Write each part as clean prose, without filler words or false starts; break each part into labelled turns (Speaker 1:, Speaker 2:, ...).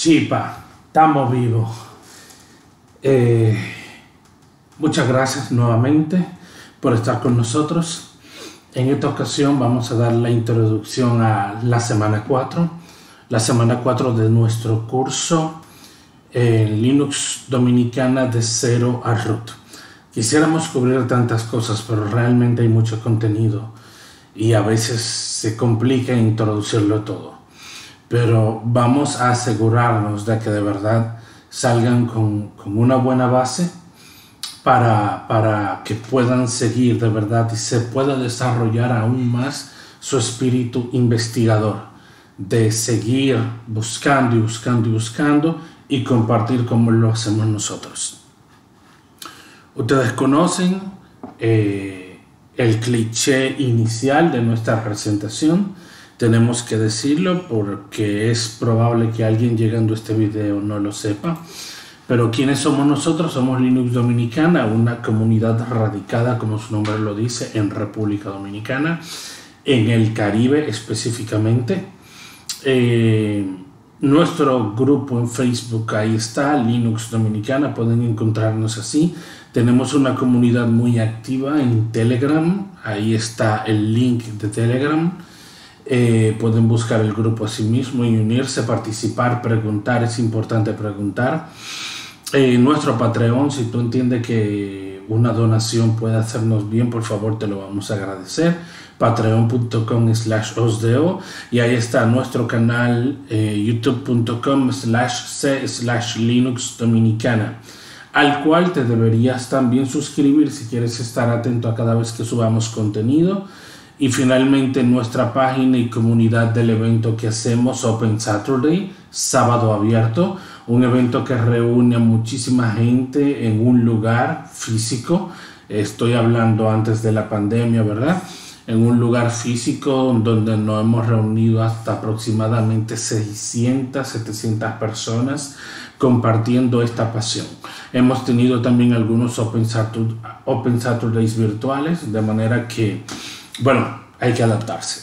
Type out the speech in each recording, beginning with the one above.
Speaker 1: Chipa, estamos vivos. Muchas gracias nuevamente por estar con nosotros. En esta ocasión vamos a dar la introducción a la semana 4. La semana 4 de nuestro curso en Linux Dominicana de cero a root. Quisiéramos cubrir tantas cosas, pero realmente hay mucho contenido y a veces se complica introducirlo todo. Pero vamos a asegurarnos de que de verdad salgan con una buena base para que puedan seguir de verdad y se pueda desarrollar aún más su espíritu investigador, de seguir buscando y buscando y buscando y compartir como lo hacemos nosotros. Ustedes conocen el cliché inicial de nuestra presentación. Tenemos que decirlo porque es probable que alguien llegando a este video no lo sepa. Pero ¿quiénes somos nosotros? Somos Linux Dominicana, una comunidad radicada, como su nombre lo dice, en República Dominicana, en el Caribe específicamente. Nuestro grupo en Facebook, ahí está, Linux Dominicana, pueden encontrarnos así. Tenemos una comunidad muy activa en Telegram, ahí está el link de Telegram. Pueden buscar el grupo a sí mismo y unirse, participar, preguntar, es importante preguntar. Nuestro Patreon, si tú entiendes que una donación puede hacernos bien, por favor te lo vamos a agradecer. patreon.com/osdeo y ahí está nuestro canal youtube.com/c/Linux Dominicana, al cual te deberías también suscribir si quieres estar atento a cada vez que subamos contenido. Y finalmente nuestra página y comunidad del evento que hacemos, Open Saturday, sábado abierto, un evento que reúne a muchísima gente en un lugar físico. Estoy hablando antes de la pandemia, ¿verdad? En un lugar físico donde nos hemos reunido hasta aproximadamente 600, 700 personas compartiendo esta pasión. Hemos tenido también algunos Open Saturdays virtuales, de manera que, bueno, hay que adaptarse.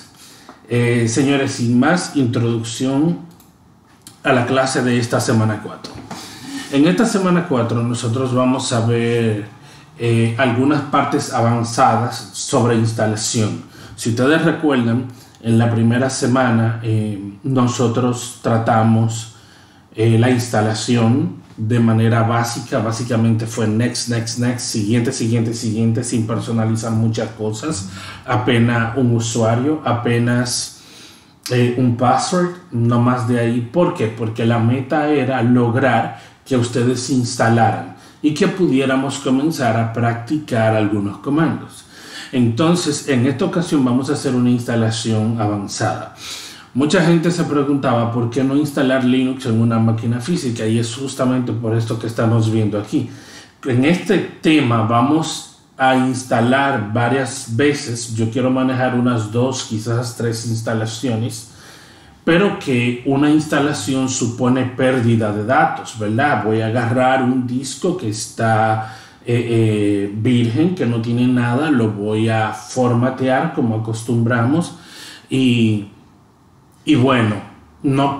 Speaker 1: Señores, sin más, introducción a la clase de esta semana 4. En esta semana 4 nosotros vamos a ver algunas partes avanzadas sobre instalación. Si ustedes recuerdan, en la primera semana nosotros tratamos la instalación de manera básica. Básicamente fue next, next, next, siguiente, siguiente, siguiente, sin personalizar muchas cosas, apenas un usuario, apenas un password, no más de ahí. ¿Por qué? Porque la meta era lograr que ustedes instalaran y que pudiéramos comenzar a practicar algunos comandos. Entonces, en esta ocasión vamos a hacer una instalación avanzada. Mucha gente se preguntaba por qué no instalar Linux en una máquina física, y es justamente por esto que estamos viendo aquí. En este tema vamos a instalar varias veces. Yo quiero manejar unas 2, quizás 3 instalaciones, pero que una instalación supone pérdida de datos, ¿verdad? Voy a agarrar un disco que está virgen, que no tiene nada, lo voy a formatear como acostumbramos y bueno, no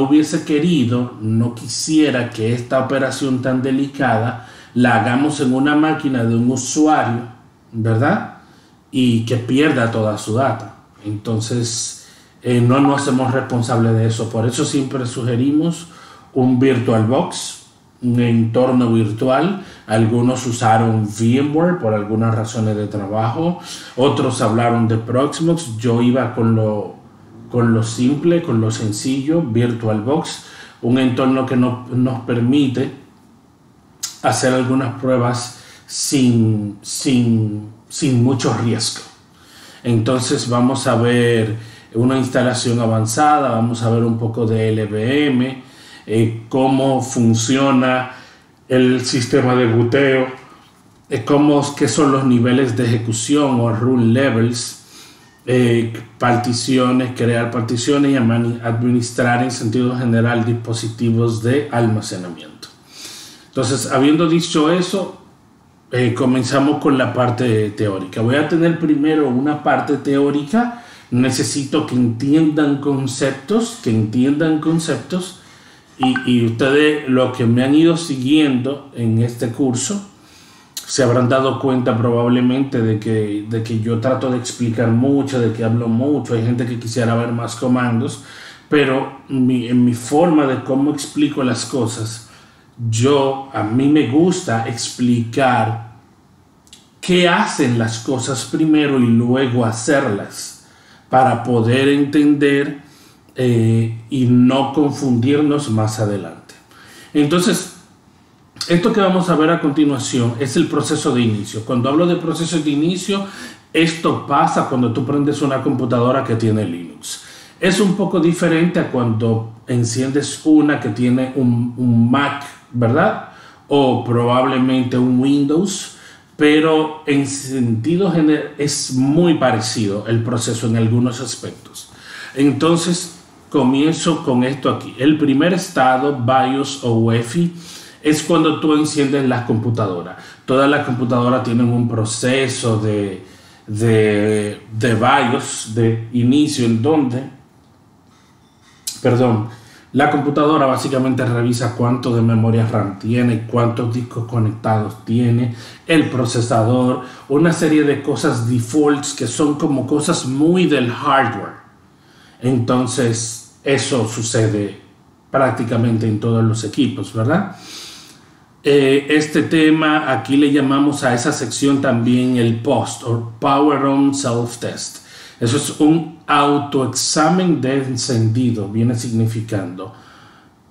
Speaker 1: hubiese querido, no quisiera que esta operación tan delicada la hagamos en una máquina de un usuario, ¿verdad? Y que pierda toda su data. Entonces, no nos hacemos responsables de eso. Por eso siempre sugerimos un VirtualBox, un entorno virtual. Algunos usaron VMware por algunas razones de trabajo. Otros hablaron de Proxmox. Yo iba con lo simple, con lo sencillo, VirtualBox, un entorno que nos permite hacer algunas pruebas sin mucho riesgo. Entonces vamos a ver una instalación avanzada, vamos a ver un poco de LVM, cómo funciona el sistema de boteo, qué son los niveles de ejecución o rule levels, particiones, crear particiones y administrar en sentido general dispositivos de almacenamiento. Entonces, habiendo dicho eso, comenzamos con la parte teórica. Voy a tener primero una parte teórica. Necesito que entiendan conceptos y ustedes, los que me han ido siguiendo en este curso, se habrán dado cuenta probablemente de que yo trato de explicar mucho, de que hablo mucho. Hay gente que quisiera ver más comandos, pero en mi forma de cómo explico las cosas, a mí me gusta explicar qué hacen las cosas primero y luego hacerlas, para poder entender y no confundirnos más adelante. Entonces, esto que vamos a ver a continuación es el proceso de inicio. Cuando hablo de proceso de inicio, esto pasa cuando tú prendes una computadora que tiene Linux. Es un poco diferente a cuando enciendes una que tiene un Mac, ¿verdad? O probablemente un Windows, pero en sentido general es muy parecido el proceso en algunos aspectos. Entonces, comienzo con esto aquí. El primer estado, BIOS o UEFI, es cuando tú enciendes la computadora. Todas las computadoras tienen un proceso de BIOS, de inicio, en donde, la computadora básicamente revisa cuánto de memoria RAM tiene, cuántos discos conectados tiene, el procesador, una serie de cosas defaults que son como cosas muy del hardware. Entonces, eso sucede prácticamente en todos los equipos, ¿verdad? Este tema, aquí le llamamos a esa sección también el POST, o Power On Self-Test. Eso es un autoexamen de encendido, viene significando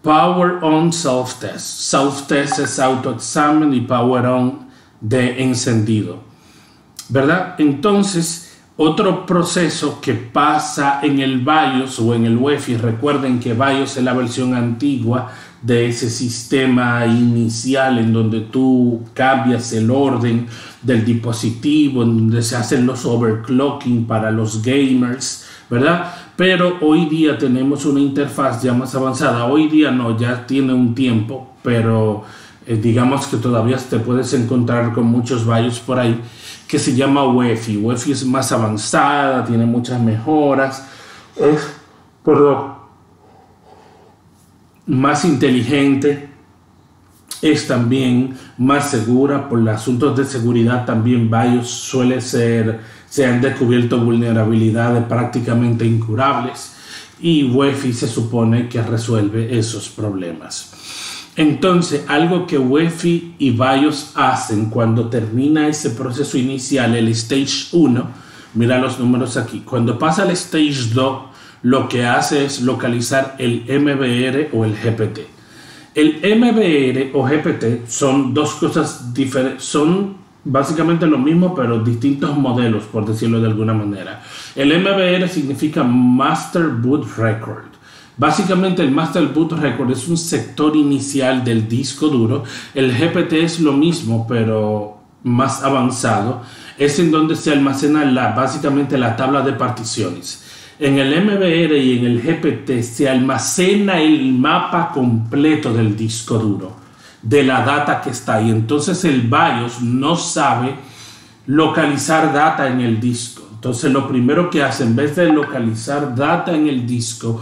Speaker 1: Power On Self-Test. Self-Test es autoexamen y Power On de encendido, ¿verdad? Entonces, otro proceso que pasa en el BIOS o en el UEFI, recuerden que BIOS es la versión antigua de ese sistema inicial en donde tú cambias el orden del dispositivo, en donde se hacen los overclocking para los gamers, ¿verdad? Pero hoy día tenemos una interfaz ya más avanzada. Hoy día no, ya tiene un tiempo, pero digamos que todavía te puedes encontrar con muchos BIOS por ahí, que se llama UEFI. UEFI es más avanzada, tiene muchas mejoras, más inteligente, es también más segura. Por los asuntos de seguridad también BIOS se han descubierto vulnerabilidades prácticamente incurables, y UEFI se supone que resuelve esos problemas. Entonces, algo que UEFI y BIOS hacen cuando termina ese proceso inicial, el Stage 1, mira los números aquí, cuando pasa al Stage 2, lo que hace es localizar el MBR o el GPT. El MBR o GPT son dos cosas diferentes, son básicamente lo mismo, pero distintos modelos, por decirlo de alguna manera. El MBR significa Master Boot Record. Básicamente el Master Boot Record es un sector inicial del disco duro. El GPT es lo mismo, pero más avanzado. Es en donde se almacena básicamente la tabla de particiones. En el MBR y en el GPT se almacena el mapa completo del disco duro, de la data que está ahí. Entonces el BIOS no sabe localizar data en el disco. Entonces lo primero que hace, en vez de localizar data en el disco,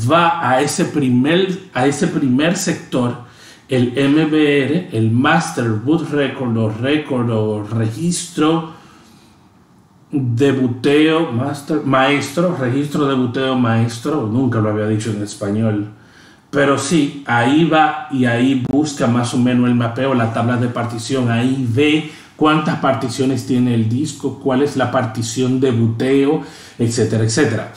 Speaker 1: va a ese primer sector, el MBR, el Master Boot Record o registro de buteo registro de buteo maestro, nunca lo había dicho en español, pero sí, ahí va y ahí busca más o menos el mapeo, la tabla de partición, ahí ve cuántas particiones tiene el disco, cuál es la partición de buteo, etcétera, etcétera.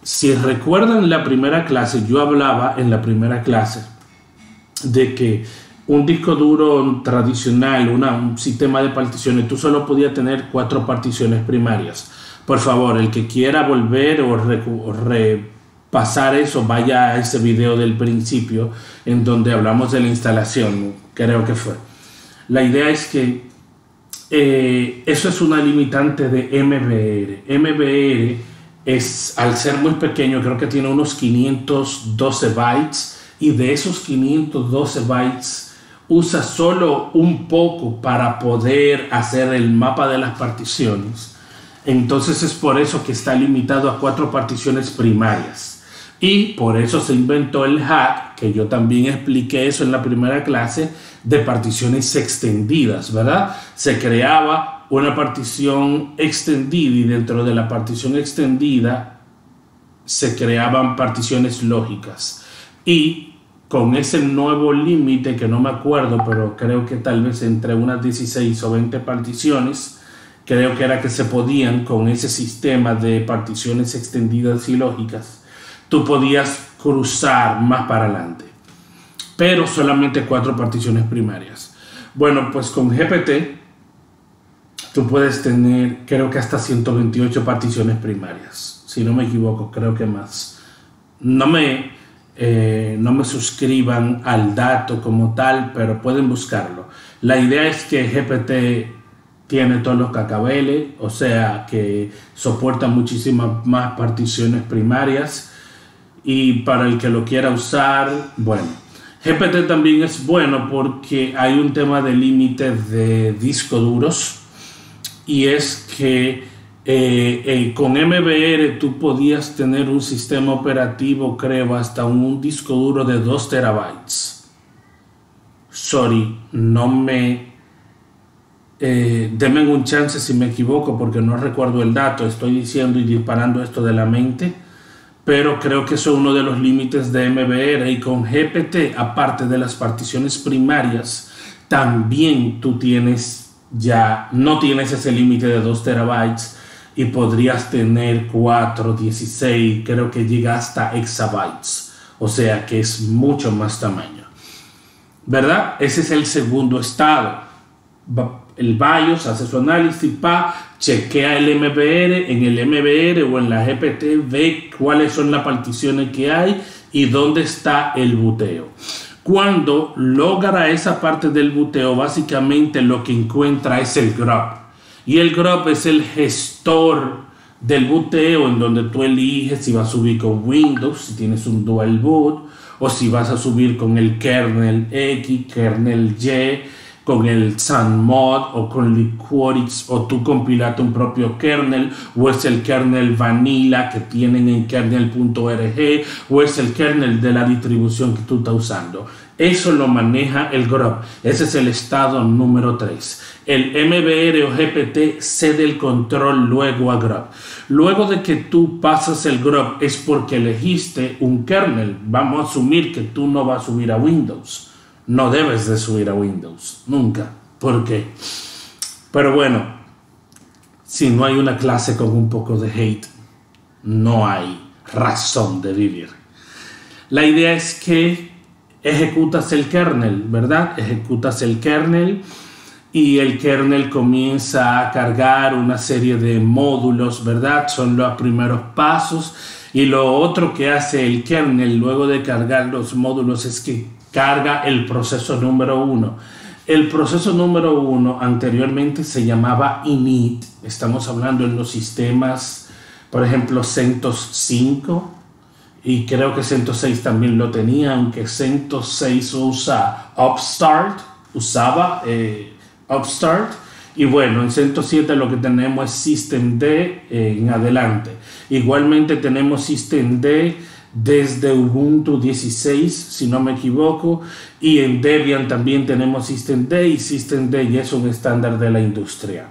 Speaker 1: Si recuerdan la primera clase, yo hablaba en la primera clase de que un disco duro tradicional, un sistema de particiones, tú solo podías tener 4 particiones primarias. Por favor, el que quiera volver o repasar eso, vaya a ese video del principio en donde hablamos de la instalación, creo que fue. La idea es que eso es una limitante de MBR. MBR es, al ser muy pequeño, creo que tiene unos 512 bytes, y de esos 512 bytes usa solo un poco para poder hacer el mapa de las particiones. Entonces es por eso que está limitado a 4 particiones primarias. Y por eso se inventó el hack, que yo también expliqué eso en la primera clase, de particiones extendidas, ¿verdad? Se creaba una partición extendida y dentro de la partición extendida se creaban particiones lógicas. Y con ese nuevo límite, que no me acuerdo, pero creo que tal vez entre unas 16 o 20 particiones, creo que era que se podían, con ese sistema de particiones extendidas y lógicas, tú podías cruzar más para adelante, pero solamente 4 particiones primarias. Bueno, pues con GPT tú puedes tener, creo que hasta 128 particiones primarias, si no me equivoco, creo que más. No me suscriban al dato como tal, pero pueden buscarlo. La idea es que GPT tiene todos los cacabeles, o sea que soporta muchísimas más particiones primarias, y para el que lo quiera usar, bueno, GPT también es bueno porque hay un tema de límite de disco duros, y es que con MBR tú podías tener un sistema operativo, creo, hasta un disco duro de 2 terabytes. Sorry, no me... denme un chance si me equivoco porque no recuerdo el dato, estoy diciendo y disparando esto de la mente, pero creo que eso es uno de los límites de MBR. Y con GPT, aparte de las particiones primarias, también tú no tienes ese límite de 2 terabytes y podrías tener 4, 16, creo que llega hasta exabytes, o sea que es mucho más tamaño, ¿verdad? Ese es el segundo estado. El BIOS hace su análisis, chequea el MBR, en el MBR o en la GPT ve cuáles son las particiones que hay y dónde está el buteo. Cuando logra esa parte del buteo, básicamente lo que encuentra es el grub. Y el grub es el gestor del buteo, en donde tú eliges si vas a subir con Windows, si tienes un dual boot, o si vas a subir con el kernel X, kernel Y, con el SunMod o con Liquorix, o tú compilaste un propio kernel, o es el kernel vanilla que tienen en kernel.org, o es el kernel de la distribución que tú estás usando. Eso lo maneja el grub. Ese es el estado número 3. El MBR o GPT cede el control luego a grub. Luego de que tú pasas el grub es porque elegiste un kernel. Vamos a asumir que tú no vas a subir a Windows. No debes de subir a Windows, nunca. ¿Por qué? Pero bueno, si no hay una clase con un poco de hate, no hay razón de vivir. La idea es que ejecutas el kernel, ¿verdad? Ejecutas el kernel y el kernel comienza a cargar una serie de módulos, ¿verdad? Son los primeros pasos. Y lo otro que hace el kernel luego de cargar los módulos es que carga el proceso número 1. El proceso número 1 anteriormente se llamaba init. Estamos hablando en los sistemas, por ejemplo, CentOS 5, y creo que CentOS 6 también lo tenía, aunque CentOS 6 usaba Upstart. Y bueno, en CentOS 7 lo que tenemos es systemd en adelante. Igualmente tenemos systemd desde Ubuntu 16, si no me equivoco, y en Debian también tenemos systemd, y systemd ya es un estándar de la industria.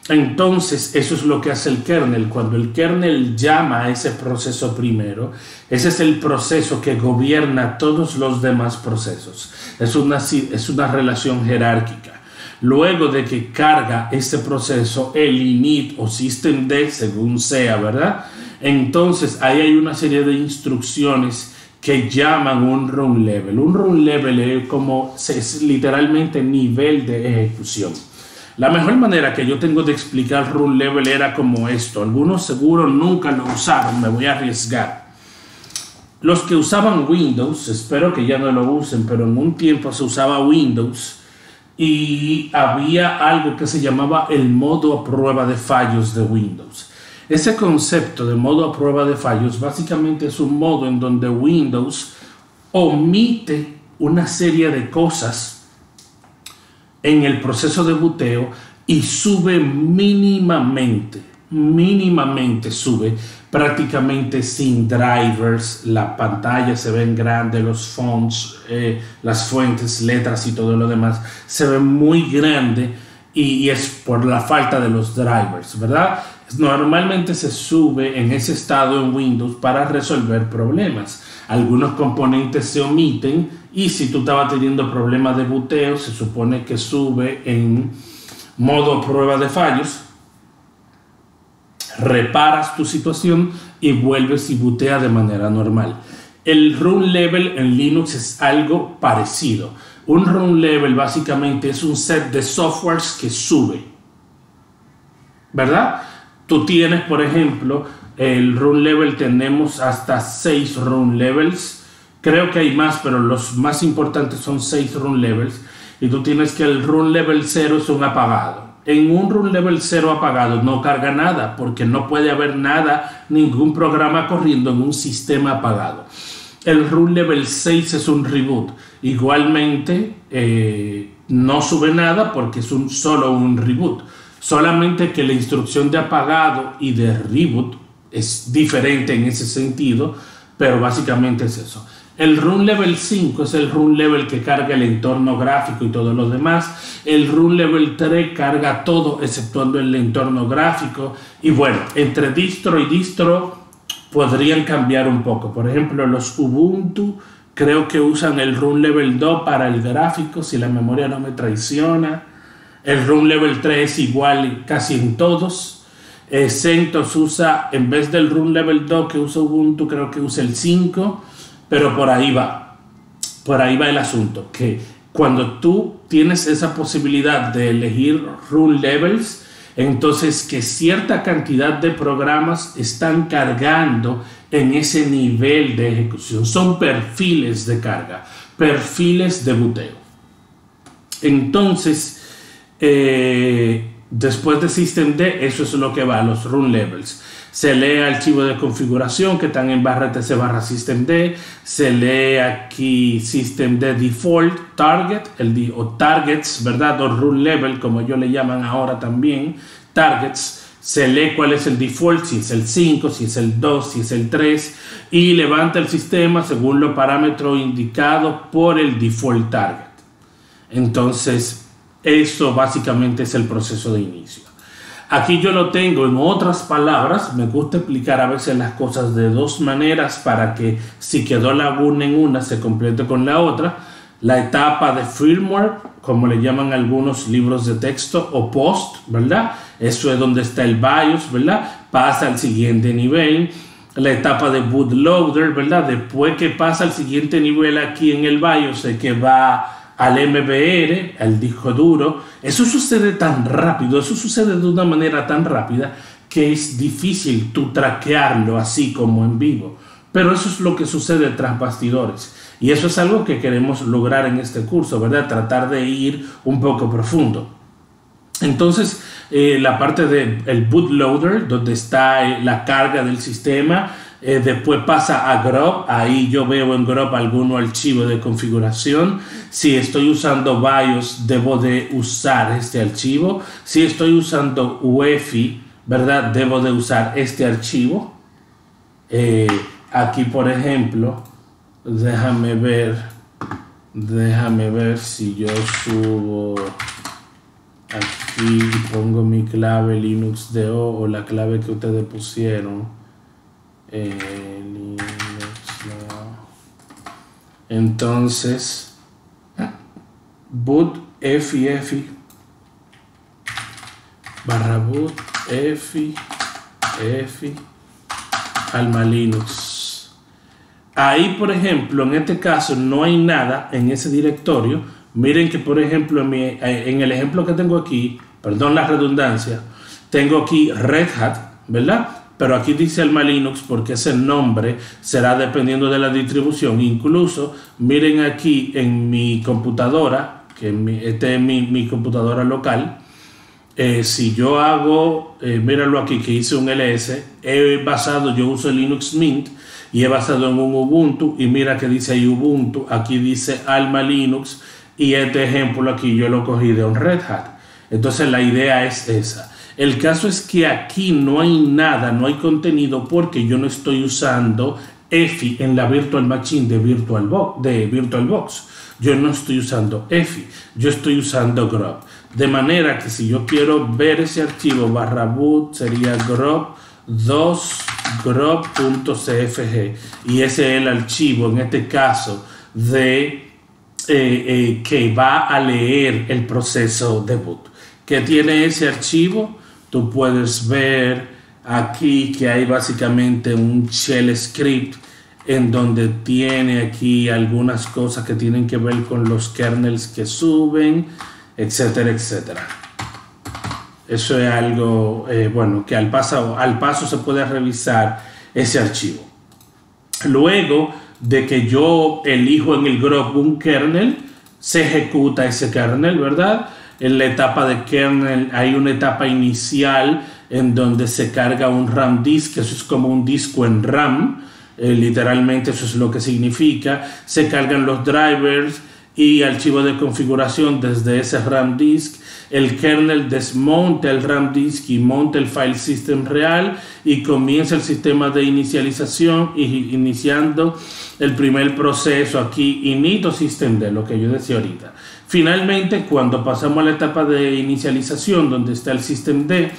Speaker 1: Entonces, eso es lo que hace el kernel. Cuando el kernel llama a ese proceso primero, ese es el proceso que gobierna todos los demás procesos. Es una relación jerárquica. Luego de que carga ese proceso, el init o systemd, según sea, ¿verdad? Entonces, ahí hay una serie de instrucciones que llaman un run level. Un run level es literalmente nivel de ejecución. La mejor manera que yo tengo de explicar run level era como esto. Algunos seguro nunca lo usaron, me voy a arriesgar. Los que usaban Windows, espero que ya no lo usen, pero en un tiempo se usaba Windows y había algo que se llamaba el modo a prueba de fallos de Windows. Ese concepto de modo a prueba de fallos básicamente es un modo en donde Windows omite una serie de cosas en el proceso de buteo y sube mínimamente mínimamente sube, prácticamente sin drivers, la pantalla se ven grande, los fonts, las fuentes, letras y todo lo demás se ven muy grande y es por la falta de los drivers, ¿verdad? Normalmente se sube en ese estado en Windows para resolver problemas. Algunos componentes se omiten y si tú estabas teniendo problemas de buteo, se supone que sube en modo prueba de fallos, reparas tu situación y vuelves y bootea de manera normal. El run level en Linux es algo parecido. Un run level básicamente es un set de softwares que sube, ¿verdad? Tú tienes, por ejemplo, el run level, tenemos hasta 6 run levels. Creo que hay más, pero los más importantes son 6 run levels. Y tú tienes que el run level 0 es un apagado. En un run level 0 apagado no carga nada porque no puede haber nada, ningún programa corriendo en un sistema apagado. El run level 6 es un reboot. Igualmente no sube nada porque es solo un reboot. Solamente que la instrucción de apagado y de reboot es diferente en ese sentido, pero básicamente es eso. El run level 5 es el run level que carga el entorno gráfico y todo lo demás. El run level 3 carga todo exceptuando el entorno gráfico. Y bueno, entre distro y distro podrían cambiar un poco. Por ejemplo, los Ubuntu creo que usan el run level 2 para el gráfico, si la memoria no me traiciona. El run level 3 es igual casi en todos. CentOS usa, en vez del run level 2 que usa Ubuntu, creo que usa el 5. Pero por ahí va el asunto, que cuando tú tienes esa posibilidad de elegir run levels, entonces que cierta cantidad de programas están cargando en ese nivel de ejecución. Son perfiles de carga, perfiles de buteo. Entonces, después de systemd, eso es lo que va a los run levels. Se lee archivo de configuración que están en /etc/systemd. Se lee aquí systemd default target o targets, ¿verdad? O run level, como ellos le llaman ahora también, targets. Se lee cuál es el default, si es el 5, si es el 2, si es el 3, y levanta el sistema según los parámetros indicados por el default target. Entonces, eso básicamente es el proceso de inicio. Aquí yo lo tengo en otras palabras. Me gusta explicar a veces las cosas de dos maneras para que si quedó laguna en una se complete con la otra. La etapa de firmware, como le llaman algunos libros de texto, o post, ¿verdad? Eso es donde está el BIOS, ¿verdad? Pasa al siguiente nivel. La etapa de bootloader, ¿verdad? Después que pasa al siguiente nivel aquí en el BIOS, es que va al MBR, al disco duro. Eso sucede tan rápido, eso sucede de una manera tan rápida que es difícil tú traquearlo así como en vivo. Pero eso es lo que sucede tras bastidores. Y eso es algo que queremos lograr en este curso, ¿verdad? Tratar de ir un poco profundo. Entonces, la parte del bootloader, donde está la carga del sistema, después pasa a grub. Ahí yo veo en grub algún archivo de configuración. Si estoy usando BIOS, debo de usar este archivo. Si estoy usando UEFI, ¿verdad? Debo de usar este archivo. Aquí, por ejemplo, déjame ver si yo subo aquí y pongo mi clave LinuxDO o la clave que ustedes pusieron. Entonces, boot FI /boot FI alma Linux. Ahí, por ejemplo, en este caso no hay nada en ese directorio. Miren que, por ejemplo, en el ejemplo que tengo aquí, perdón la redundancia, tengo aquí Red Hat, ¿verdad? Pero aquí dice Alma Linux porque ese nombre será dependiendo de la distribución. Incluso, miren aquí en mi computadora, que esta es mi computadora local. Si yo hago, míralo aquí que hice un ls, yo uso Linux Mint y he basado en un Ubuntu, y mira que dice ahí Ubuntu, aquí dice Alma Linux, y este ejemplo aquí yo lo cogí de un Red Hat. Entonces la idea es esa. El caso es que aquí no hay nada, no hay contenido porque yo no estoy usando EFI en la Virtual Machine de VirtualBox. Yo no estoy usando EFI, yo estoy usando Grub. De manera que si yo quiero ver ese archivo /boot sería grub2grub.cfg y ese es el archivo en este caso que va a leer el proceso de boot. ¿Qué tiene ese archivo? Tú puedes ver aquí que hay básicamente un shell script en donde tiene aquí algunas cosas que tienen que ver con los kernels que suben, etcétera, etcétera. Eso es algo, bueno, que al paso se puede revisar ese archivo. Luego de que yo elijo en el grub un kernel, se ejecuta ese kernel, ¿verdad? En la etapa de kernel hay una etapa inicial en donde se carga un RAM disk, eso es como un disco en RAM, literalmente eso es lo que significa. Se cargan los drivers y archivos de configuración desde ese RAM disk. El kernel desmonta el RAM disk y monta el file system real y comienza el sistema de inicialización iniciando el primer proceso aquí, init o systemd, lo que yo decía ahorita. Finalmente, cuando pasamos a la etapa de inicialización donde está el systemd,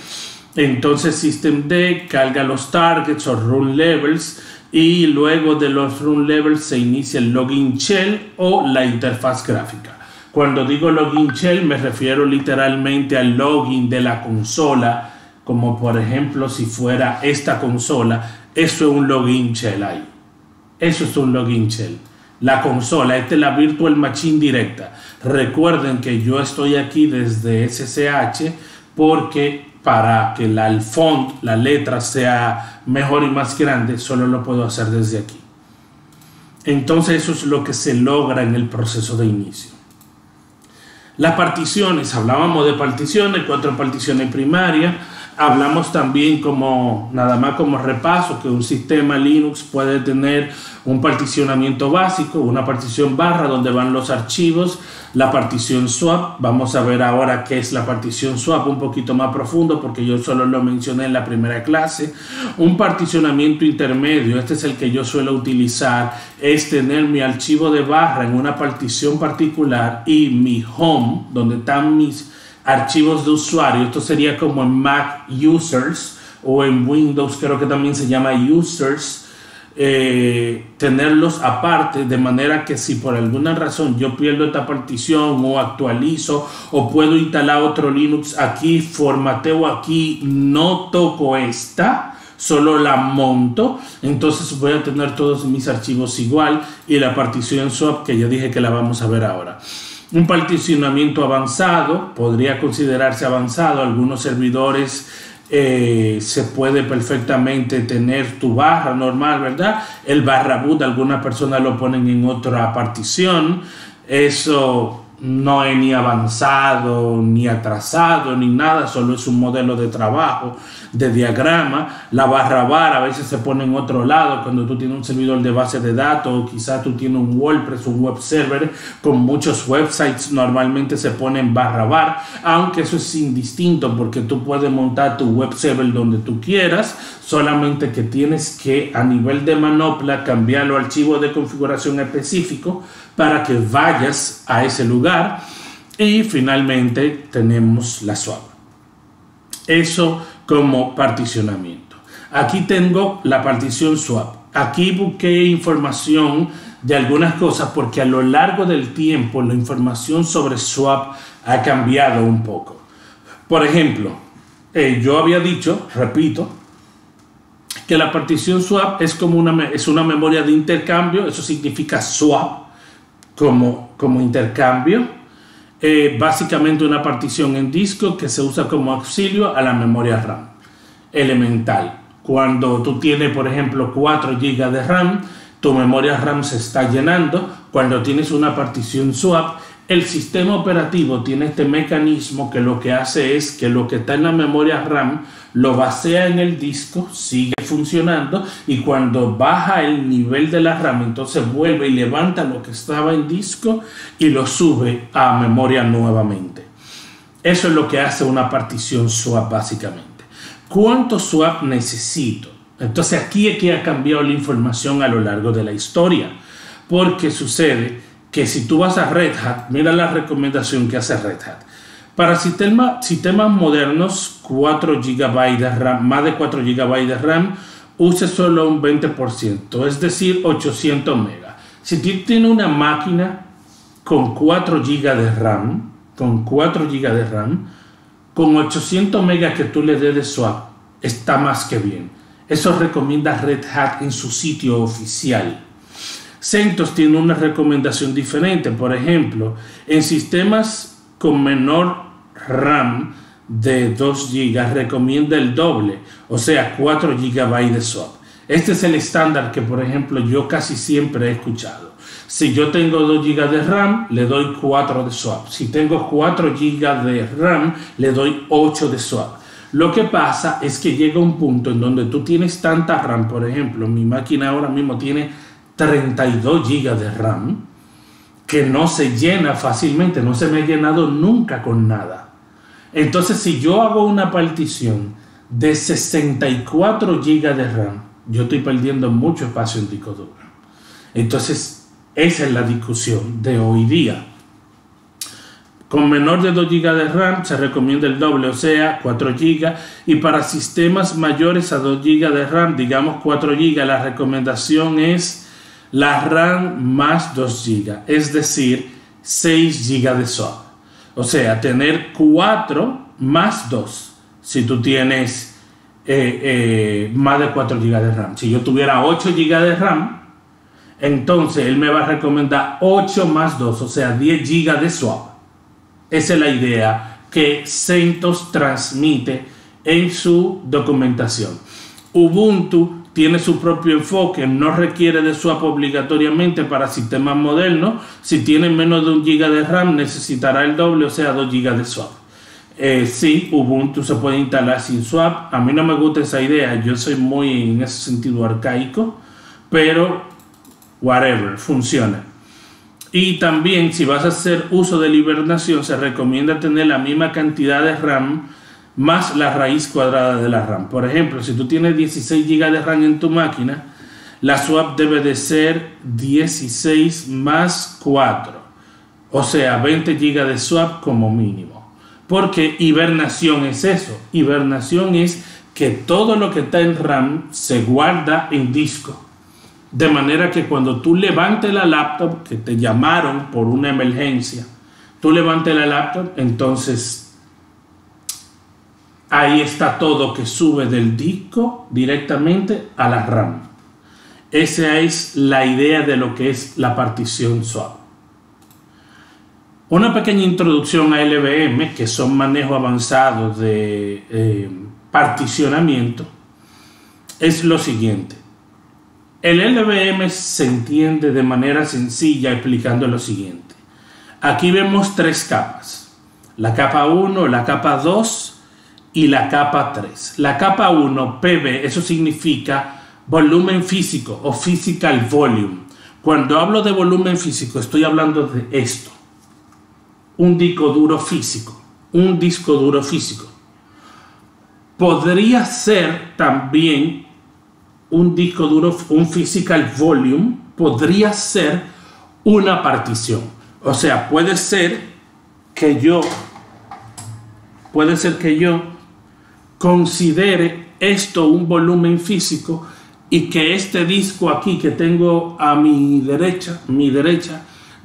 Speaker 1: entonces systemd carga los targets o run levels y luego de los run levels se inicia el login shell o la interfaz gráfica. Cuando digo login shell me refiero literalmente al login de la consola, como por ejemplo si fuera esta consola, eso es un login shell ahí. Eso es un login shell. La consola, esta es la Virtual Machine directa. Recuerden que yo estoy aquí desde SSH porque para que el font, la letra sea mejor y más grande, solo lo puedo hacer desde aquí. Entonces eso es lo que se logra en el proceso de inicio. Las particiones, hablábamos de particiones, 4 particiones primarias. Hablamos también nada más como repaso, que un sistema Linux puede tener un particionamiento básico, una partición barra donde van los archivos, la partición swap. Vamos a ver ahora qué es la partición swap un poquito más profundo porque yo solo lo mencioné en la primera clase. Un particionamiento intermedio, este es el que yo suelo utilizar, es tener mi archivo de barra en una partición particular y mi home, donde están mis archivos de usuario. Esto sería como en Mac users o en Windows creo que también se llama users, tenerlos aparte, de manera que si por alguna razón yo pierdo esta partición o actualizo o puedo instalar otro Linux aquí, formateo aquí, no toco esta, solo la monto, entonces voy a tener todos mis archivos igual. Y la partición swap que ya dije que la vamos a ver ahora. Un particionamiento avanzado, podría considerarse avanzado. Algunos servidores se puede perfectamente tener tu barra normal, ¿verdad? El /boot, algunas personas lo ponen en otra partición. Eso no es ni avanzado, ni atrasado, ni nada, solo es un modelo de trabajo, de diagrama. La /var a veces se pone en otro lado cuando tú tienes un servidor de base de datos o quizás tú tienes un WordPress, un web server con muchos websites, normalmente se pone en /var, aunque eso es indistinto porque tú puedes montar tu web server donde tú quieras, solamente que tienes que a nivel de manopla cambiar los archivos de configuración específico para que vayas a ese lugar. Y finalmente tenemos la swap. Eso como particionamiento. Aquí tengo la partición swap. Aquí busqué información de algunas cosas porque a lo largo del tiempo la información sobre swap ha cambiado un poco. Por ejemplo, yo había dicho, repito, que la partición swap es como una memoria de intercambio. Eso significa swap como intercambio. Básicamente una partición en disco que se usa como auxilio a la memoria RAM elemental. Cuando tú tienes, por ejemplo, 4 GB de RAM, tu memoria RAM se está llenando. Cuando tienes una partición swap, el sistema operativo tiene este mecanismo que lo que hace es que lo que está en la memoria RAM lo vacía en el disco, sigue funcionando, y cuando baja el nivel de la RAM, entonces vuelve y levanta lo que estaba en disco y lo sube a memoria nuevamente. Eso es lo que hace una partición swap básicamente. ¿Cuántos swap necesito? Entonces aquí es que ha cambiado la información a lo largo de la historia. Porque sucede que si tú vas a Red Hat, mira la recomendación que hace Red Hat. Para sistemas modernos, 4 GB de RAM, más de 4 GB de RAM, use solo un 20%, es decir, 800 megas. Si tú tienes una máquina con 4 GB de RAM, con 800 megas que tú le des de swap, está más que bien. Eso recomienda Red Hat en su sitio oficial. CentOS tiene una recomendación diferente. Por ejemplo, en sistemas con menor RAM de 2 GB recomienda el doble, o sea, 4 GB de swap. Este es el estándar que, por ejemplo, yo casi siempre he escuchado. Si yo tengo 2 GB de RAM, le doy 4 de swap. Si tengo 4 GB de RAM, le doy 8 de swap. Lo que pasa es que llega un punto en donde tú tienes tanta RAM. Por ejemplo, mi máquina ahora mismo tiene 32 GB de RAM, que no se llena fácilmente, no se me ha llenado nunca con nada. Entonces, si yo hago una partición de 64 GB de RAM, yo estoy perdiendo mucho espacio en disco duro. Entonces, esa es la discusión de hoy día. Con menor de 2 GB de RAM se recomienda el doble, o sea, 4 GB. Y para sistemas mayores a 2 GB de RAM, digamos 4 GB, la recomendación es la RAM más 2 GB, es decir, 6 GB de swap. O sea, tener 4 más 2. Si tú tienes más de 4 GB de RAM. Si yo tuviera 8 GB de RAM, entonces él me va a recomendar 8 más 2, o sea, 10 GB de swap. Esa es la idea que CentOS transmite en su documentación. Ubuntu tiene su propio enfoque, no requiere de swap obligatoriamente para sistemas modernos. Si tiene menos de 1 GB de RAM, necesitará el doble, o sea, 2 GB de swap. Sí, Ubuntu se puede instalar sin swap. A mí no me gusta esa idea, yo soy muy en ese sentido arcaico, pero whatever, funciona. Y también, si vas a hacer uso de la hibernación, se recomienda tener la misma cantidad de RAM más la raíz cuadrada de la RAM. Por ejemplo, si tú tienes 16 GB de RAM en tu máquina, la swap debe de ser 16 más 4, o sea, 20 GB de swap como mínimo. Porque hibernación es eso. Hibernación es que todo lo que está en RAM se guarda en disco. De manera que cuando tú levantes la laptop, que te llamaron por una emergencia, tú levantes la laptop, entonces ahí está todo que sube del disco directamente a la RAM. Esa es la idea de lo que es la partición swap. Una pequeña introducción a LVM, que son manejos avanzados de particionamiento, es lo siguiente. El LVM se entiende de manera sencilla explicando lo siguiente. Aquí vemos 3 capas. La capa 1, la capa 2 y la capa 3. La capa 1, PV, eso significa volumen físico o physical volume. Cuando hablo de volumen físico, estoy hablando de esto. Un disco duro físico. Un disco duro físico. Podría ser también un disco duro, un physical volume, podría ser una partición. O sea, puede ser que yo considere esto un volumen físico y que este disco aquí que tengo a mi derecha,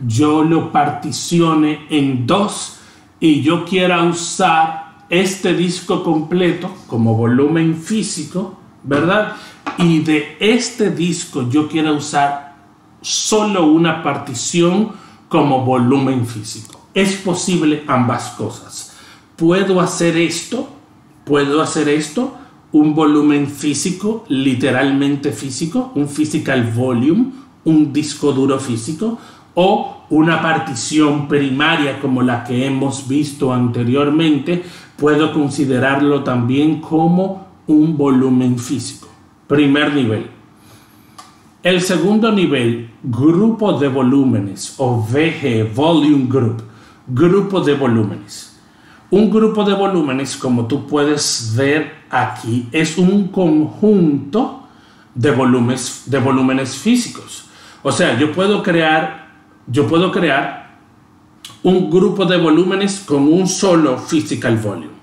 Speaker 1: yo lo particione en 2 y yo quiera usar este disco completo como volumen físico, ¿verdad? Y de este disco yo quiero usar solo una partición como volumen físico. Es posible ambas cosas. Puedo hacer esto, un volumen físico, literalmente físico, un physical volume, un disco duro físico, o una partición primaria como la que hemos visto anteriormente, puedo considerarlo también como un volumen físico. Primer nivel. El segundo nivel, grupo de volúmenes o VG, Volume Group, grupo de volúmenes. Un grupo de volúmenes, como tú puedes ver aquí, es un conjunto de volúmenes físicos. O sea, yo puedo crear un grupo de volúmenes con un solo physical volume.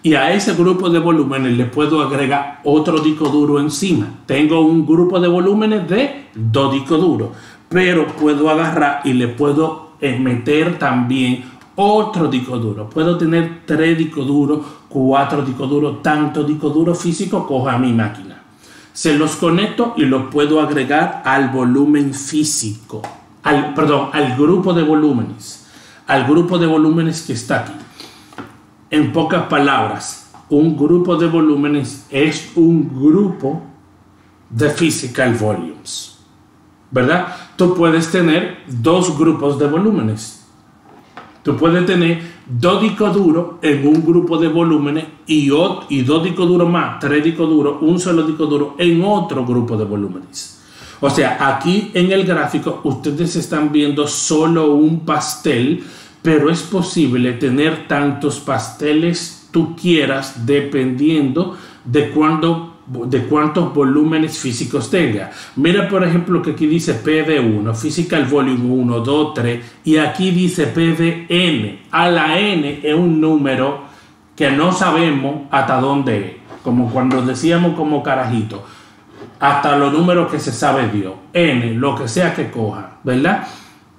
Speaker 1: Y a ese grupo de volúmenes le puedo agregar otro disco duro encima. Tengo un grupo de volúmenes de 2 discos duros, pero puedo agarrar y le puedo meter también otro disco duro. Puedo tener 3 discos duros, 4 discos duros, tanto disco duro físico coja mi máquina. Se los conecto y los puedo agregar al volumen físico, al grupo de volúmenes, que está aquí. En pocas palabras, un grupo de volúmenes es un grupo de physical volumes, ¿verdad? Tú puedes tener 2 grupos de volúmenes. Tú puedes tener 2 discos duros en un grupo de volúmenes y 2 discos duros más, 3 discos duros, un solo disco duro en otro grupo de volúmenes. O sea, aquí en el gráfico ustedes están viendo solo un pastel, pero es posible tener tantos pasteles tú quieras dependiendo de cuántos volúmenes físicos tenga. Mira, por ejemplo, que aquí dice PV1, Physical Volume 1, 2, 3, y aquí dice PVN. A la N es un número que no sabemos hasta dónde es, como cuando decíamos como carajito, hasta los números que se sabe Dios, N, lo que sea que coja, ¿verdad?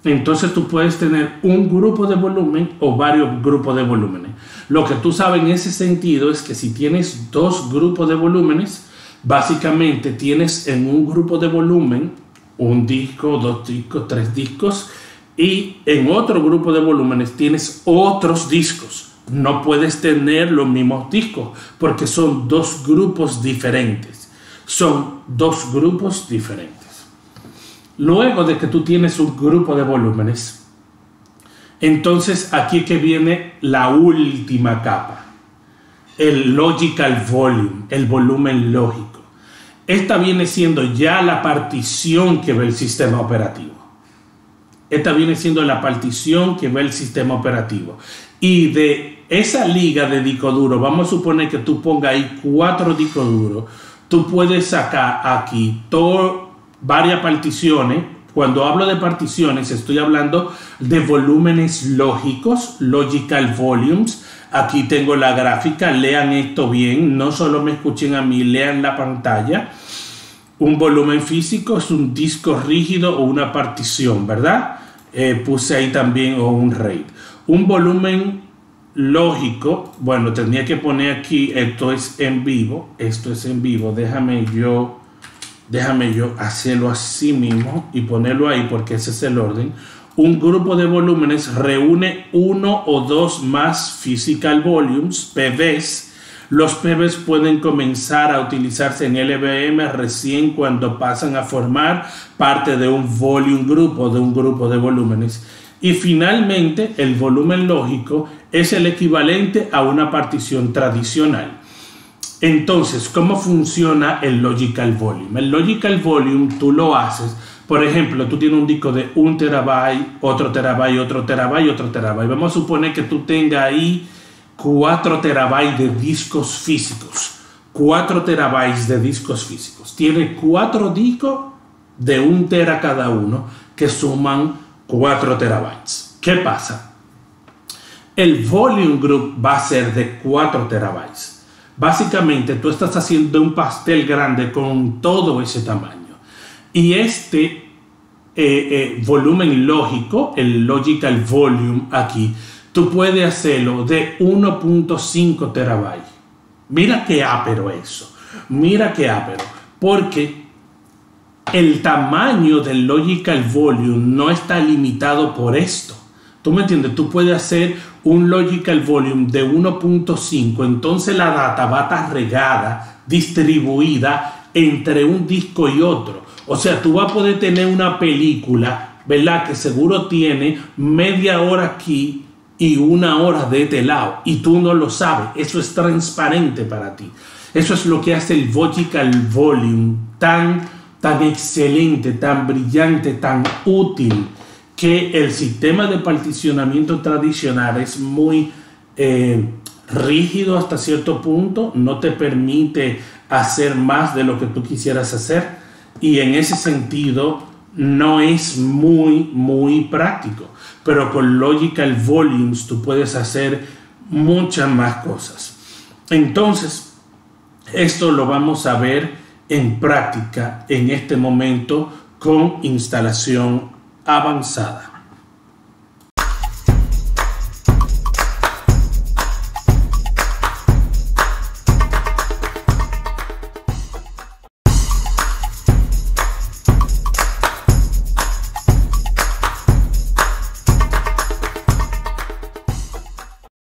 Speaker 1: Entonces tú puedes tener un grupo de volumen o varios grupos de volúmenes. Lo que tú sabes en ese sentido es que si tienes 2 grupos de volúmenes, básicamente tienes en un grupo de volumen un disco, 2 discos, 3 discos, y en otro grupo de volúmenes tienes otros discos. No puedes tener los mismos discos porque son 2 grupos diferentes. Luego de que tú tienes un grupo de volúmenes, entonces aquí que viene la última capa, el logical volume, el volumen lógico. Esta viene siendo ya la partición que ve el sistema operativo. Y de esa liga de disco duro, vamos a suponer que tú pongas ahí 4 discos duros, tú puedes sacar aquí varias particiones. Cuando hablo de particiones, estoy hablando de volúmenes lógicos, logical volumes. Aquí tengo la gráfica, lean esto bien, no solo me escuchen a mí, lean la pantalla. Un volumen físico es un disco rígido o una partición, ¿verdad? Puse ahí también, o un RAID. Un volumen lógico, bueno, tenía que poner aquí, esto es en vivo, déjame yo hacerlo así mismo y ponerlo ahí porque ese es el orden. Un grupo de volúmenes reúne 1 o 2 más physical volumes, PVs. Los PVs pueden comenzar a utilizarse en LVM recién cuando pasan a formar parte de un volume group o de un grupo de volúmenes. Y finalmente, el volumen lógico es el equivalente a una partición tradicional. Entonces, ¿cómo funciona el logical volume? El logical volume tú lo haces, por ejemplo, tú tienes un disco de 1 terabyte, otro terabyte, otro terabyte, otro terabyte. Vamos a suponer que tú tengas ahí 4 terabytes de discos físicos. 4 terabytes de discos físicos. Tiene 4 discos de 1 tera cada uno que suman 4 terabytes. ¿Qué pasa? El volume group va a ser de 4 terabytes. Básicamente tú estás haciendo un pastel grande con todo ese tamaño. Y este volumen lógico, el logical volume aquí, tú puedes hacerlo de 1.5 terabytes. Mira qué ápero eso. Porque el tamaño del logical volume no está limitado por esto. ¿Tú me entiendes? Tú puedes hacer un logical volume de 1.5, entonces la data va a estar regada, distribuida entre un disco y otro. O sea, tú vas a poder tener una película, ¿verdad? Que seguro tiene media hora aquí y 1 hora de este lado. Y tú no lo sabes. Eso es transparente para ti. Eso es lo que hace el logical volume tan excelente, tan brillante, tan útil, que el sistema de particionamiento tradicional es muy rígido hasta cierto punto, no te permite hacer más de lo que tú quisieras hacer, y en ese sentido no es muy práctico. Pero con Logical Volumes tú puedes hacer muchas más cosas. Entonces, esto lo vamos a ver en práctica en este momento con instalación avanzada.